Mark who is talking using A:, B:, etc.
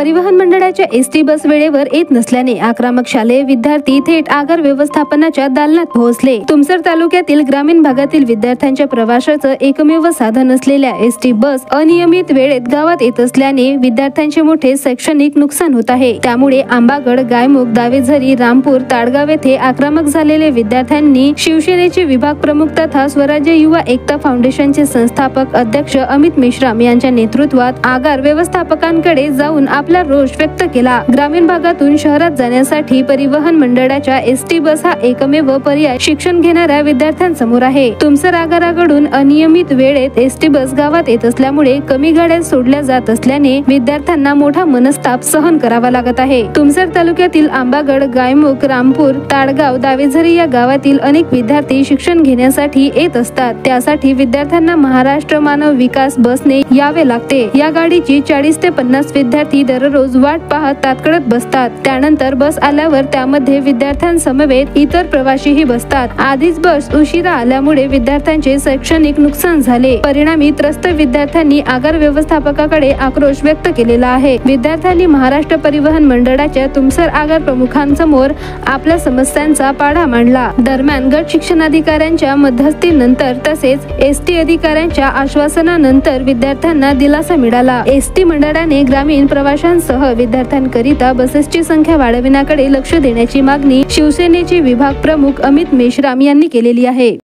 A: परिवहन मंडळाच्या ST bus वेळेवर येत नसल्याने आक्रमक शालेय विद्यार्थी थेट आगार व्यवस्थापनाच्या दालनात पोहोचले। तुमसर तालुक्यातील ग्रामीण भागातील विद्यार्थ्यांच्या प्रवासाचं एकमेव साधन असलेल्या एसटी बस अनियमित वेळेत गावात येत असल्याने विद्यार्थ्यांचे मोठे शैक्षणिक नुकसान होत आहे। त्यामुळे आंबागड, गायमुख, दावेझरी, रामपूर, ताडगाव येथे आक्रमक झालेले विद्यार्थ्यांनी शिवसेनेचे विभाग प्रमुख तथा स्वराज्य युवा एकता फाउंडेशनचे संस्थापक अध्यक्ष अमित मेश्राम यांच्या नेतृत्वात आगार व्यवस्थापकांकडे जाऊन आपला रोष व्यक्त केला। ग्रामीण भागातून शहरात जाण्यासाठी परिवहन मंडळाच्या एसटी बस हा एकमेव पर्याय शिक्षण घेणाऱ्या विद्यार्थ्यांसमोर आहे। तुमसर आगाराकडून अनियमित वेळेत एसटी बस गावात येत असल्यामुळे कमी गाड्या सोडल्या जात असल्याने विद्यार्थ्यांना मोठा मनस्ताप सहन करावा लागत आहे। तुमसर तालुक्यातील आंबागड, गायमुख, रामपूर, ताडगाव, दावेझरी या गावातील अनेक विद्यार्थी शिक्षण घेण्यासाठी येत असतात। त्यासाठी विद्यार्थ्यांना महाराष्ट्र मानव विकास बसने यावे लागते। या गाडीची 40 ते 50 विद्यार्थी दररोज वाट पाहत तात्काळत बसतात। त्यानंतर बस आल्यावर त्यामध्ये विद्यार्थ्यांसमवेत इतर प्रवाशीही बसतात। आधीच बस उशिरा आल्यामुळे विद्यार्थ्यांचे शैक्षणिक नुकसान झाले। परिणामी त्रस्त विद्यार्थ्यांनी आगार व्यवस्थापकाकडे आक्रोश व्यक्त केलेला आहे। विद्यार्थ्यांनी महाराष्ट्र परिवहन मंडळाच्या तुमसर आगार प्रमुखांसमोर आपल्या समस्यांचा पाढा मांडला। दरम्यान गट शिक्षणाधिकाऱ्यांच्या मध्यस्थीनंतर तसेच एसटी अधिकाऱ्यांच्या आश्वासनानंतर विद्यार्थ्यांना दिलासा मिळाला। एसटी मंडळाने ग्रामीण प्रवाशांसह विद्यार्थ्यांकरिता बसेसची संख्या वाढविण्याकडे लक्ष देण्याची मागणी शिवसेनेचे विभाग प्रमुख अमित मेश्राम यांनी केलेली आहे।